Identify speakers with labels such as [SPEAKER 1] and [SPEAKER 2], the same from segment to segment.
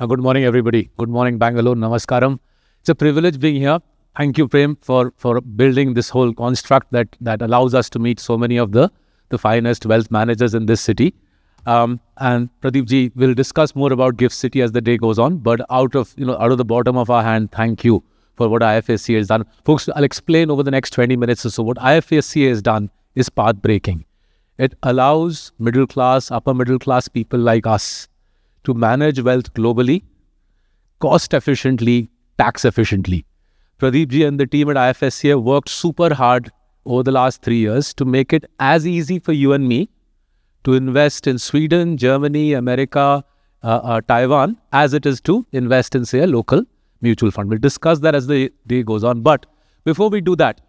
[SPEAKER 1] Good morning, everybody. Good morning, Bangalore. Namaskaram. It's a privilege being here. Thank you, Prem, for building this whole construct that allows us to meet so many of the finest wealth managers in this city. And Pradeep ji will discuss more about Gift City as the day goes on. But out of the bottom of our hand, thank you for what IFSC has done, folks. I'll explain over the next 20 minutes or so. What IFSC has done is path breaking. It allows middle class, upper middle class people like us to manage wealth globally, cost efficiently, tax efficiently. Pradeep ji and the team at IFSC have worked super hard over the last 3 years to make it as easy for you and me to invest in Sweden, Germany, America, Taiwan, as it is to invest in, say, a local mutual fund. We'll discuss that as the day goes on. But before we do that,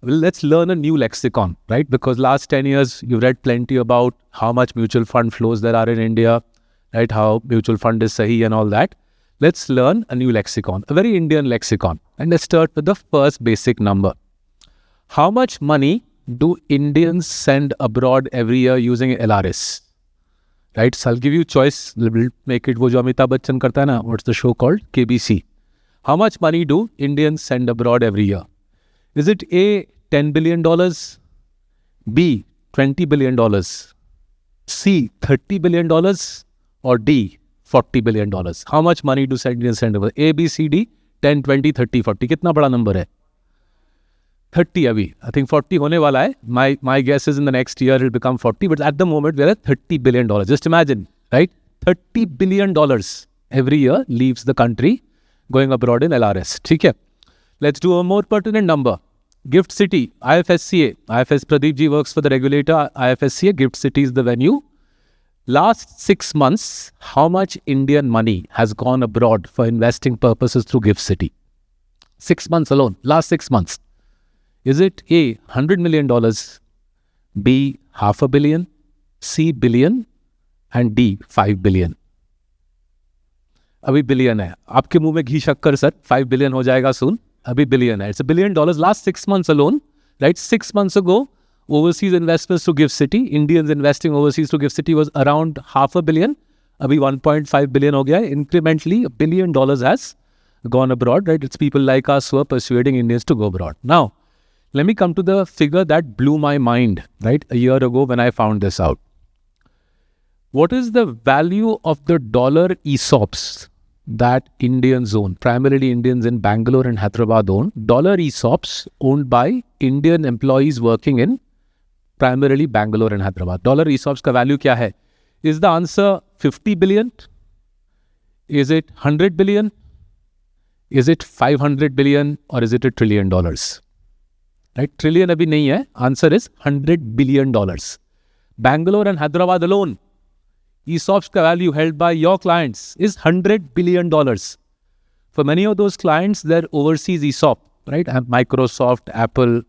[SPEAKER 1] let's learn a new lexicon, right? Because last 10 years, you've read plenty about how much mutual fund flows there are in India, right? How mutual fund is sahi and all that. Let's learn a new lexicon, a very Indian lexicon. And let's start with the first basic number. How much money do Indians send abroad every year using LRS? Right? So I'll give you choice. We'll make it wo jo Amitabh Bachchan karta hai na. What's the show called? KBC. How much money do Indians send abroad every year? Is it A, $10 billion, B, $20 billion, C, $30 billion, or D, $40 billion? How much money do Indians send abroad? A, B, C, D, 10, 20, 30, 40. कितना बड़ा number है? 30 अभी. I think 40 होने वाला है. My guess is in the next year it will become 40. But at the moment we are at $30 billion. Just imagine, right? $30 billion every year leaves the country going abroad in LRS. ठीक है? Let's do a more pertinent number. Gift City, IFSCA. Pradeep ji works for the regulator. IFSCA, Gift City is the venue. Last 6 months, how much Indian money has gone abroad for investing purposes through Gift City? 6 months alone. Last 6 months. Is it A, $100 million, B, $500 million, C, billion, and D, $5 billion? अभी billion है. आपके मुंह में घी शक्कर sir. 5 billion हो जाएगा soon. अभी billion है. It's $1 billion. Last 6 months alone, right? 6 months ago, overseas investments to Gift City, Indians investing overseas to Gift City was around $500 million. Abhi 1.5 billion ho gaya. Incrementally, $1 billion has gone abroad, right? It's people like us who are persuading Indians to go abroad. Now, let me come to the figure that blew my mind, right? A year ago when I found this out. What is the value of the dollar ESOPs that Indians own? Primarily Indians in Bangalore and Hyderabad own. Dollar ESOPs owned by Indian employees working in primarily Bangalore and Hyderabad. Dollar ESOPs ka value kya hai? Is the answer 50 billion? Is it 100 billion? Is it 500 billion? Or is it $1 trillion? Right? Trillion abhi nahi hai. Answer is $100 billion. Bangalore and Hyderabad alone, ESOPs ka value held by your clients is $100 billion. For many of those clients, their overseas ESOP, right? Microsoft, Apple,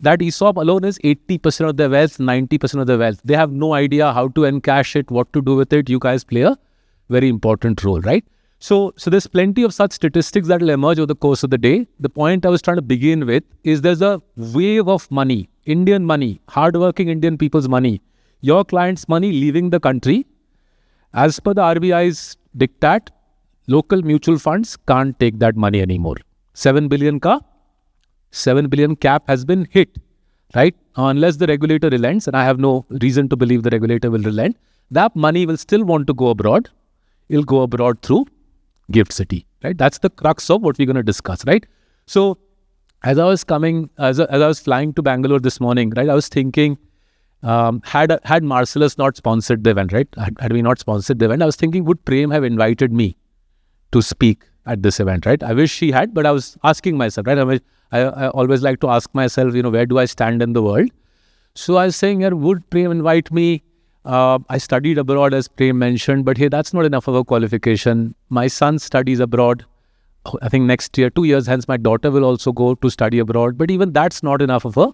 [SPEAKER 1] that ESOP alone is 80% of their wealth, 90% of their wealth. They have no idea how to encash it, what to do with it. You guys play a very important role, right? So there's plenty of such statistics that will emerge over the course of the day. The point I was trying to begin with is there's a wave of money, Indian money, hardworking Indian people's money, your clients' money leaving the country. As per the RBI's diktat, local mutual funds can't take that money anymore. 7 billion cap has been hit, right? Unless the regulator relents, and I have no reason to believe the regulator will relent, that money will still want to go abroad. It'll go abroad through Gift City, right? That's the crux of what we're going to discuss, right? So as I was flying to Bangalore this morning, right, I was thinking, had Marcellus not sponsored the event, right? Had we not sponsored the event, I was thinking, would Prem have invited me to speak at this event, right? I wish she had, but I was asking myself, right? I always like to ask myself, where do I stand in the world? So I was saying, would Prem invite me? I studied abroad, as Prem mentioned, but hey, that's not enough of a qualification. My son studies abroad. I think next year, 2 years hence, my daughter will also go to study abroad. But even that's not enough of a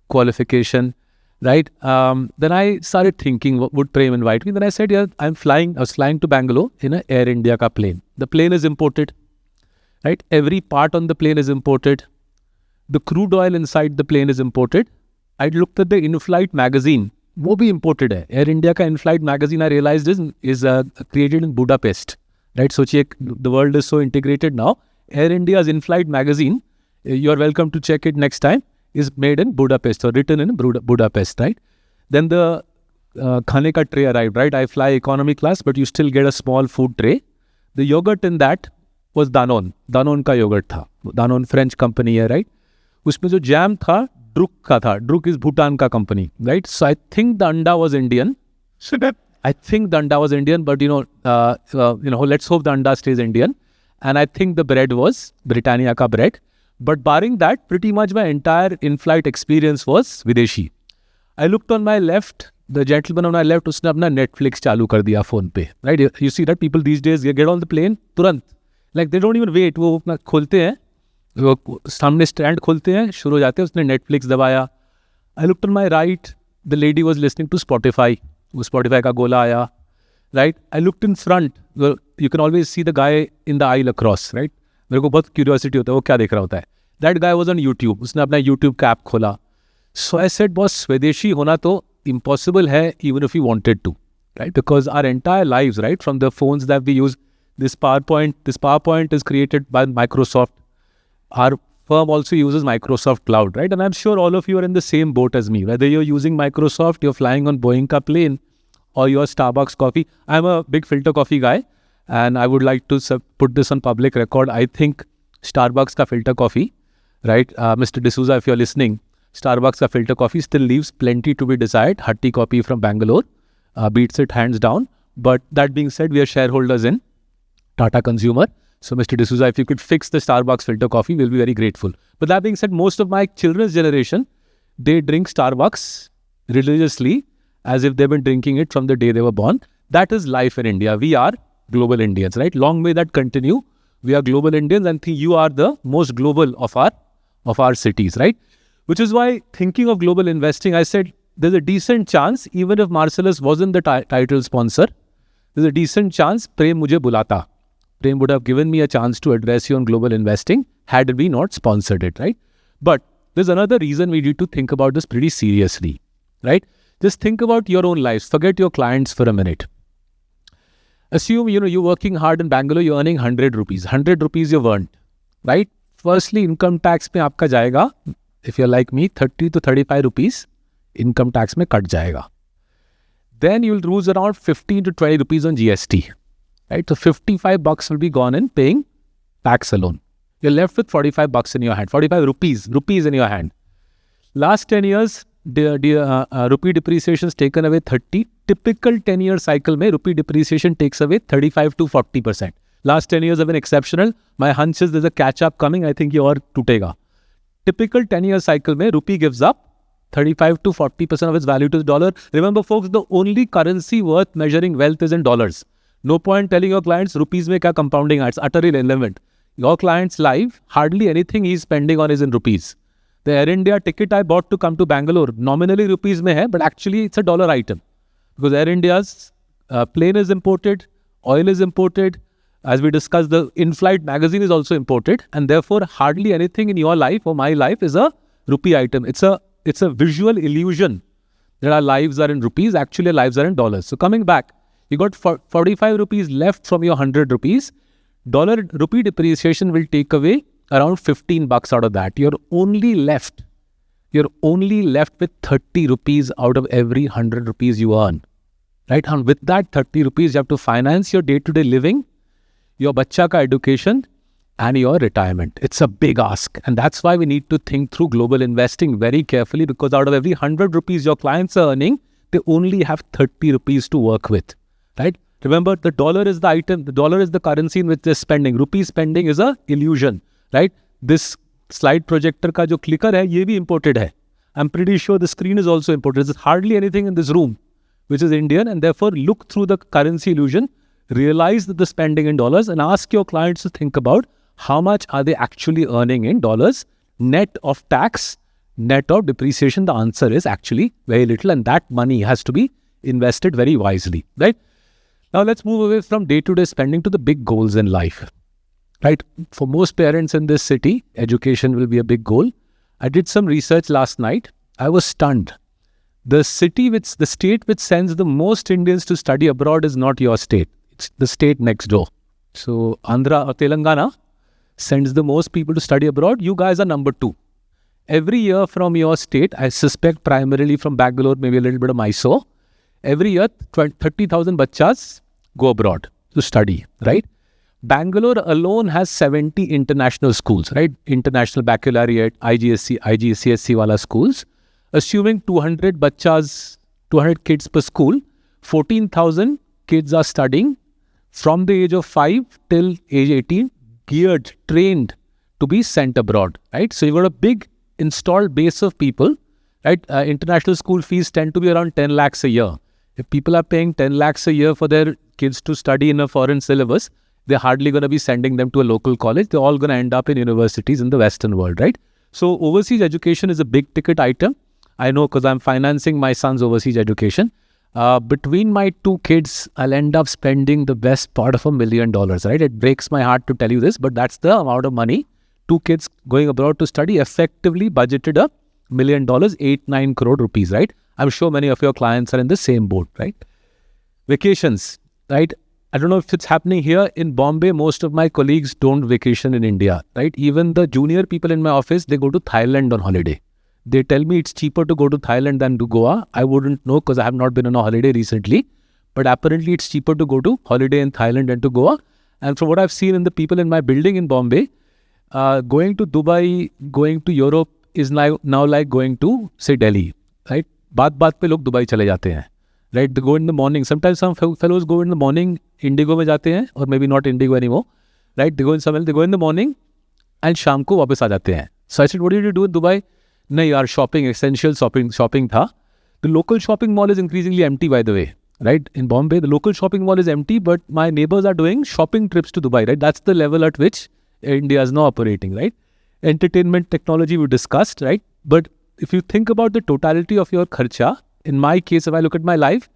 [SPEAKER 1] qualification, right? Then I started thinking, would Prem invite me? Then I said, I was flying to Bangalore in an Air India ka plane. The plane is imported, right? Every part on the plane is imported. The crude oil inside the plane is imported. I looked at the in-flight magazine. वो भी imported है. Air India का in-flight magazine I realized is created in Budapest, right? सोचिए, the world is so integrated now. Air India's in-flight magazine, you're welcome to check it next time, is made in Budapest or written in Budapest, right? Then the khane ka tray arrived, right? I fly economy class, but you still get a small food tray. The yogurt in that was Danone. Danone का yogurt था. Danone French company है, right? उसमें जो jam था, Druk का था. Druk is Bhutan का company, right? So I think the anda was Indian. I think the anda was Indian, but let's hope the anda stays Indian. And I think the bread was Britannia ka bread. But barring that, pretty much my entire in-flight experience was Videshi. I looked on my left. The gentleman on my left, उसने अपना Netflix चालू कर दिया phone पे, right? You see that people these days, they get on the plane तुरंत, like they don't even wait. वो अपना खोलते हैं, वो सामने stand खोलते हैं, शुरू हो जाते हैं. उसने Netflix दबाया. I looked on my right, the lady was listening to Spotify. वो Spotify का गोला आया, right? I looked in front. Well, you can always see the guy in the aisle across, right? मेरे को बहुत curiosity होता है, वो क्या देख रहा होता है. That guy was on YouTube. उसने अपना YouTube का app खोला. So I said, boss, स्वदेशी होना तो impossible hai, even if we wanted to, right? Because our entire lives, right, from the phones that we use, this PowerPoint is created by Microsoft. Our firm also uses Microsoft Cloud, right? And I'm sure all of you are in the same boat as me. Whether you're using Microsoft, you're flying on Boeing ka plane, or your Starbucks coffee. I'm a big filter coffee guy, and I would like to put this on public record. I think Starbucks ka filter coffee, right? Mr. D'Souza, if you're listening, Starbucks ka filter coffee still leaves plenty to be desired. Hatti Coffee from Bangalore beats it hands down. But that being said, we are shareholders in Tata Consumer. So Mr. D'Souza, if you could fix the Starbucks filter coffee, we'll be very grateful. But that being said, most of my children's generation, they drink Starbucks religiously as if they've been drinking it from the day they were born. That is life in India. We are global Indians, right? Long may that continue. We are global Indians, and you are the most global of our cities, right? Which is why, thinking of global investing, I said there's a decent chance, even if Marcellus wasn't the title sponsor, there's a decent chance Prem mujhe bulata. Prem would have given me a chance to address you on global investing had we not sponsored it, right? But there's another reason we need to think about this pretty seriously, right? Just think about your own lives. Forget your clients for a minute. Assume, you're working hard in Bangalore, you're earning 100 rupees. 100 rupees you've earned, right? Firstly, income tax mein aapka jayega, if you're like me, 30 to 35 rupees income tax mein cut jayega. Then you'll lose around 15 to 20 rupees on GST, right? So 55 bucks will be gone in paying tax alone. You're left with 45 bucks in your hand, 45 rupees in your hand. Last 10 years, rupee depreciation has taken away 30. Typical 10-year cycle mein rupee depreciation takes away 35 to 40%. Last 10 years have been exceptional. My hunch is there's a catch-up coming. I think your tutega. Typical 10-year cycle mein rupee gives up 35 to 40% of its value to the dollar. Remember, folks, the only currency worth measuring wealth is in dollars. No point telling your clients rupees mein kya compounding. It's utterly irrelevant. Your client's life, hardly anything he's spending on is in rupees. The Air India ticket I bought to come to Bangalore, nominally rupees mein hai, but actually it's a dollar item. Because Air India's plane is imported, oil is imported. As we discussed, the in-flight magazine is also imported, and therefore hardly anything in your life or my life is a rupee item. It's a visual illusion that our lives are in rupees. Actually, our lives are in dollars. So coming back, you got 45 rupees left from your 100 rupees. Rupee depreciation will take away around 15 bucks out of that. You're only left with 30 rupees out of every 100 rupees you earn, right? And with that 30 rupees, you have to finance your day-to-day living, your bachcha ka education, and your retirement. It's a big ask. And that's why we need to think through global investing very carefully, because out of every 100 rupees your clients are earning, they only have 30 rupees to work with, right? Remember, the dollar is the item, the dollar is the currency in which they're spending. Rupee spending is a illusion, right? This slide projector ka jo clicker hai, ye bhi imported hai. I'm pretty sure the screen is also imported. There's hardly anything in this room which is Indian, and therefore look through the currency illusion, realize that the spending in dollars, and ask your clients to think about how much are they actually earning in dollars, net of tax, net of depreciation. The answer is actually very little, and that money has to be invested very wisely, right? Now let's move away from day-to-day spending to the big goals in life, right? For most parents in this city, education will be a big goal. I did some research last night. I was stunned. The state which sends the most Indians to study abroad is not your state. It's the state next door. So Andhra or Telangana sends the most people to study abroad. You guys are number 2. Every year from your state, I suspect primarily from Bangalore, maybe a little bit of Mysore, every year 30,000 bachas go abroad to study, right? Bangalore alone has 70 international schools, right? International Baccalaureate, IGCSE wala schools. Assuming 200 bachas, 200 kids per school, 14,000 kids are studying from the age of 5 till age 18, geared, trained to be sent abroad, right? So you've got a big installed base of people, right? International school fees tend to be around 10 lakhs a year. If people are paying 10 lakhs a year for their kids to study in a foreign syllabus, they're hardly going to be sending them to a local college. They're all going to end up in universities in the Western world, right? So overseas education is a big ticket item. I know because I'm financing my son's overseas education. Between my 2 kids, I'll end up spending the best part of $1 million, right? It breaks my heart to tell you this, but that's the amount of money 2 kids going abroad to study effectively budgeted $1 million, 8-9 crore rupees, right? I'm sure many of your clients are in the same boat, right? Vacations, right? I don't know if it's happening here in Bombay. Most of my colleagues don't vacation in India, right? Even the junior people in my office, they go to Thailand on holiday. They tell me it's cheaper to go to Thailand than to Goa. I wouldn't know because I have not been on a holiday recently. But apparently it's cheaper to go to holiday in Thailand than to Goa. And from what I've seen in the people in my building in Bombay, going to Dubai, going to Europe is now like going to, say, Delhi, right? बात पे लोग Dubai चले जाते हैं, right? They go in the morning. Sometimes some fellows go in the morning, Indigo में जाते हैं, or maybe not Indigo anymore, right? They go in the morning and शाम को वापस आ जाते हैं. So I said, what did you do in Dubai? नहीं यार, shopping, essential shopping था. The local shopping mall is increasingly empty, by the way, right? In Bombay, the local shopping mall is empty, but my neighbors are doing shopping trips to Dubai, right? That's the level at which India is now operating, right? Entertainment technology we discussed, right? But if you think about the totality of your kharcha, in my case, if I look at my life,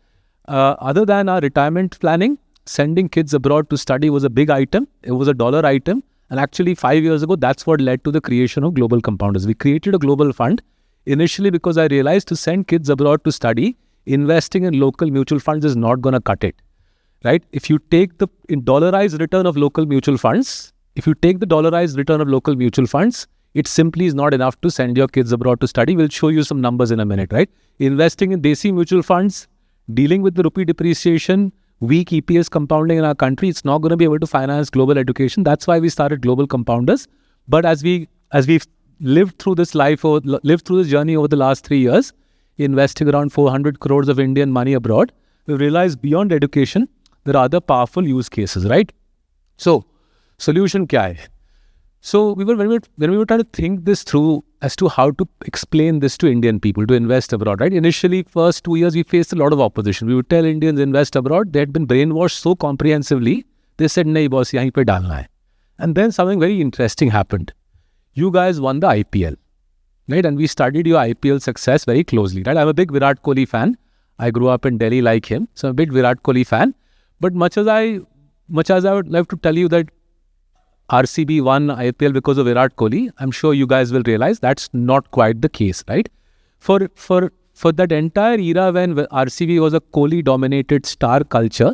[SPEAKER 1] other than our retirement planning, sending kids abroad to study was a big item. It was a dollar item. And actually 5 years ago, that's what led to the creation of Global Compounders. We created a global fund initially because I realized to send kids abroad to study, investing in local mutual funds is not going to cut it, right? If you take the dollarized return of local mutual funds, it simply is not enough to send your kids abroad to study. We'll show you some numbers in a minute, right? Investing in Desi mutual funds, dealing with the rupee depreciation, weak EPS compounding in our country, it's not going to be able to finance global education. That's why we started Global Compounders. But as we've lived through this journey over the last 3 years, investing around 400 crores of Indian money abroad, we've realized beyond education, there are other powerful use cases, right? So, solution kya hai? So when we were trying to think this through as to how to explain this to Indian people to invest abroad, right? Initially, first 2 years, we faced a lot of opposition. We would tell Indians invest abroad. They had been brainwashed so comprehensively. They said, "Nahi boss, yahin pe dalna hai." And then something very interesting happened. You guys won the IPL, right? And we studied your IPL success very closely, right? I'm a big Virat Kohli fan. I grew up in Delhi like him, so I'm a big Virat Kohli fan. But much as I would love to tell you that RCB won IPL because of Virat Kohli, I'm sure you guys will realize that's not quite the case, right? For that entire era when RCB was a Kohli-dominated star culture,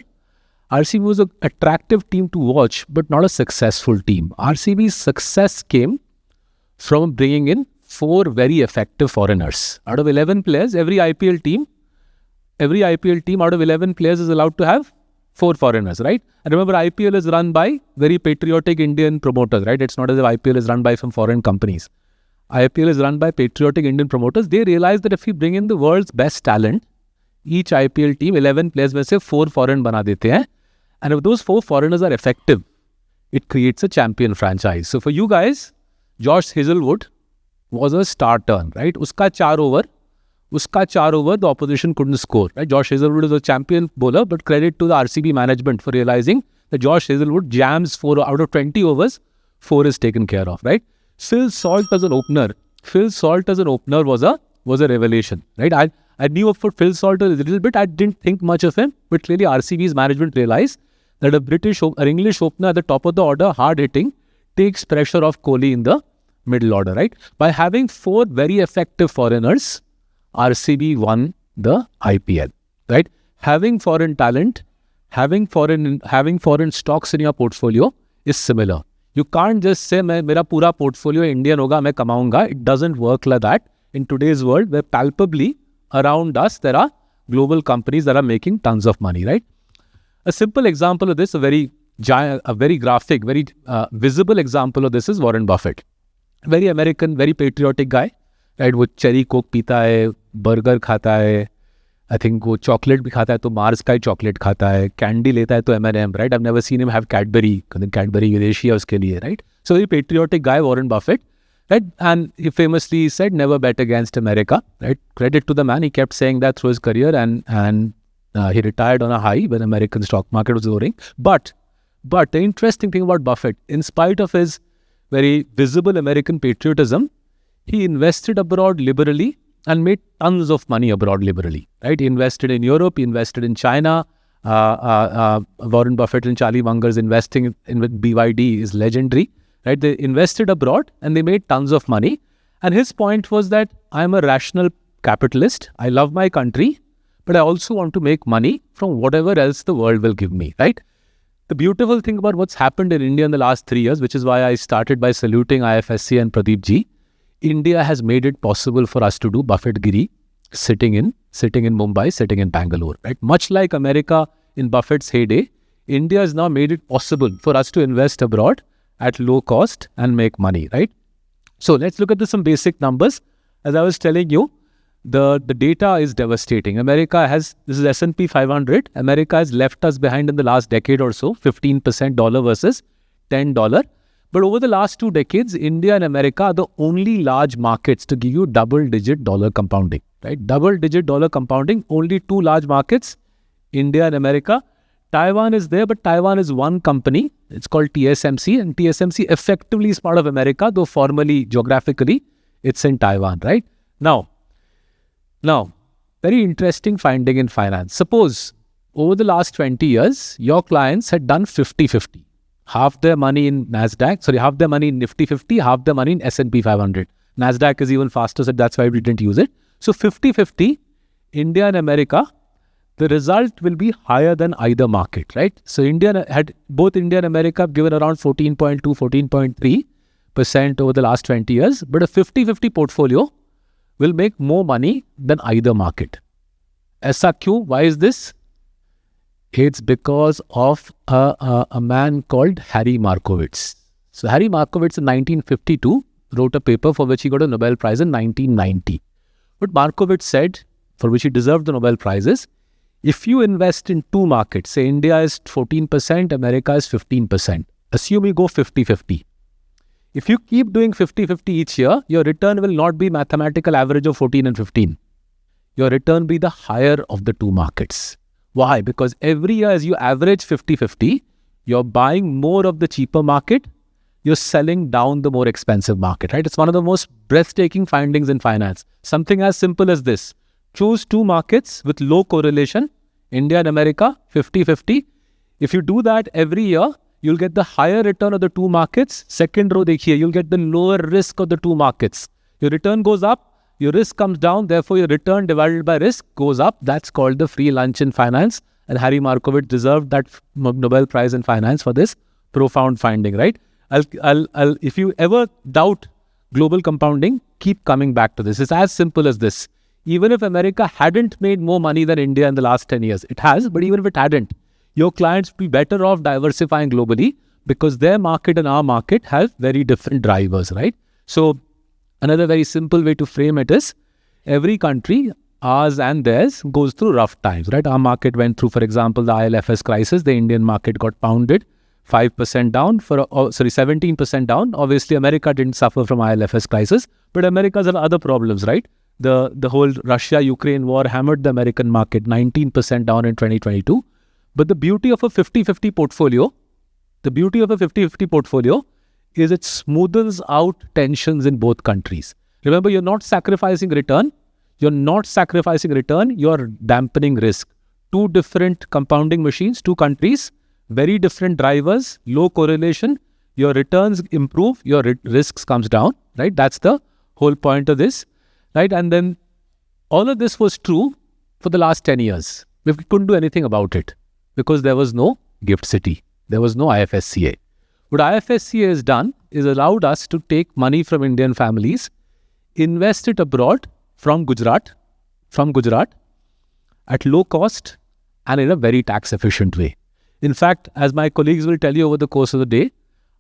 [SPEAKER 1] RCB was an attractive team to watch, but not a successful team. RCB's success came from bringing in 4 very effective foreigners. Out of 11 players, every IPL team out of 11 players is allowed to have 4 foreigners, right? And remember, IPL is run by very patriotic Indian promoters, right? It's not as if IPL is run by some foreign companies. IPL is run by patriotic Indian promoters. They realize that if we bring in the world's best talent, each IPL team, 11 players में से 4 foreign बना देते हैं. And if those 4 foreigners are effective, it creates a champion franchise. So for you guys, Josh Hazelwood was a star turn, right? Uska 4 over, the opposition couldn't score, right? Josh Hazelwood is a champion bowler, but credit to the RCB management for realizing that Josh Hazelwood jams 4 out of 20 overs, 4 is taken care of, right? Phil Salt as an opener was a revelation, right? I knew of Phil Salt a little bit. I didn't think much of him, but clearly RCB's management realized that an English opener at the top of the order, hard hitting, takes pressure off Kohli in the middle order, right? By having 4 very effective foreigners, RCB won the IPL, right? Having foreign talent, having foreign stocks in your portfolio is similar. You can't just say मेरा पूरा portfolio Indian होगा, मैं कमाऊंगा. It doesn't work like that in today's world, where palpably around us there are global companies that are making tons of money, right? A simple example of this, a very graphic, very visible example of this is Warren Buffett. Very American, very patriotic guy, right? वो cherry coke पीता है, burger खाता है, I think वो chocolate भी खाता है तो Mars का ही chocolate खाता है, candy लेता है तो M&M, right? I've never seen him have Cadbury, Cadbury विदेशी है उसके लिए, right? So very patriotic guy, Warren Buffett, right? And he famously said, never bet against America, right? Credit to the man, he kept saying that through his career, and he retired on a high when American stock market was soaring. But the interesting thing about Buffett, in spite of his very visible American patriotism, he invested abroad liberally and made tons of money abroad liberally, right? He invested in Europe, he invested in China. Warren Buffett and Charlie Munger's investing in BYD is legendary, right? They invested abroad and they made tons of money. And his point was that I'm a rational capitalist. I love my country, but I also want to make money from whatever else the world will give me, right? The beautiful thing about what's happened in India in the last 3 years, which is why I started by saluting IFSC and Pradeep ji, India has made it possible for us to do Buffettgiri sitting in Mumbai, sitting in Bangalore, right? Much like America in Buffett's heyday, India has now made it possible for us to invest abroad at low cost and make money, right? So let's look at some basic numbers. As I was telling you, the data is devastating. This is S&P 500. America has left us behind in the last decade or so, 15% dollar versus $10. But over the last 2 decades, India and America are the only large markets to give you double-digit dollar compounding, right? Double-digit dollar compounding, only 2 large markets, India and America. Taiwan is there, but Taiwan is one company. It's called TSMC, and TSMC effectively is part of America, though formally, geographically, it's in Taiwan, right? Now, very interesting finding in finance. Suppose over the last 20 years, your clients had done 50-50. Half their money in half their money in Nifty 50, half their money in S&P 500. NASDAQ is even faster, so that's why we didn't use it. So 50-50, India and America, the result will be higher than either market, right? So both India and America have given around 14.2, 14.3% over the last 20 years, but a 50-50 portfolio will make more money than either market. ऐसा क्यों? Why is this? It's because of a man called Harry Markowitz. So Harry Markowitz in 1952 wrote a paper for which he got a Nobel Prize in 1990. What Markowitz said, for which he deserved the Nobel Prize, is if you invest in 2 markets, say India is 14%, America is 15%, assume you go 50-50. If you keep doing 50-50 each year, your return will not be mathematical average of 14 and 15. Your return will be the higher of the 2 markets. Why? Because every year as you average 50-50, you're buying more of the cheaper market, you're selling down the more expensive market, right? It's one of the most breathtaking findings in finance. Something as simple as this. Choose 2 markets with low correlation, India and America, 50-50. If you do that every year, you'll get the higher return of the 2 markets. Second row, dekhiye, you'll get the lower risk of the 2 markets. Your return goes up, your risk comes down, therefore your return divided by risk goes up. That's called the free lunch in finance. And Harry Markowitz deserved that Nobel Prize in finance for this profound finding, right? If you ever doubt global compounding, keep coming back to this. It's as simple as this. Even if America hadn't made more money than India in the last 10 years, it has, but even if it hadn't, your clients would be better off diversifying globally because their market and our market have very different drivers, right? So another very simple way to frame it is every country, ours and theirs, goes through rough times, right? Our market went through, for example, the IL&FS crisis. The Indian market got pounded, 5% down, 17% down. Obviously, America didn't suffer from IL&FS crisis, but America's had other problems, right? The whole Russia-Ukraine war hammered the American market, 19% down in 2022. But the beauty of a 50-50 portfolio, is it smoothens out tensions in both countries. Remember, you're not sacrificing return. You're dampening risk. 2 different compounding machines, 2 countries, very different drivers, low correlation. Your returns improve, your risks comes down, right? That's the whole point of this, right? And then all of this was true for the last 10 years. We couldn't do anything about it. because there was no GIFT City. There was no IFSCA. What IFSCA has done is allowed us to take money from Indian families, invest it abroad from Gujarat at low cost and in a very tax efficient way. In fact, as my colleagues will tell you over the course of the day,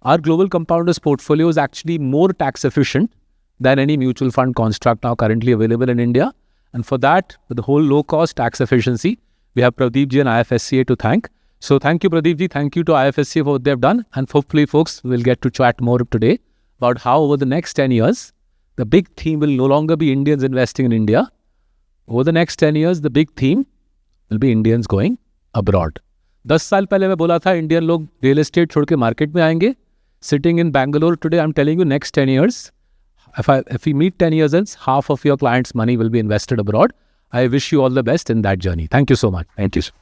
[SPEAKER 1] our global compounders portfolio is actually more tax efficient than any mutual fund construct now currently available in India. And for that, with the whole low cost tax efficiency, we have Pradeep ji and IFSCA to thank. So thank you, Pradeep ji. Thank you to IFSCA for what they've done. And hopefully, folks, will get to chat more today about how over the next 10 years, the big theme will no longer be Indians investing in India. Over the next 10 years, the big theme will be Indians going abroad. 10 साल पहले मैं बोला था Indian लोग real estate छोड़ के market में आएंगे. Sitting in Bangalore today, I'm telling you, next 10 years, if we meet 10 years hence, half of your clients' money will be invested abroad. I wish you all the best in that journey. Thank you so much.
[SPEAKER 2] Thank you, sir.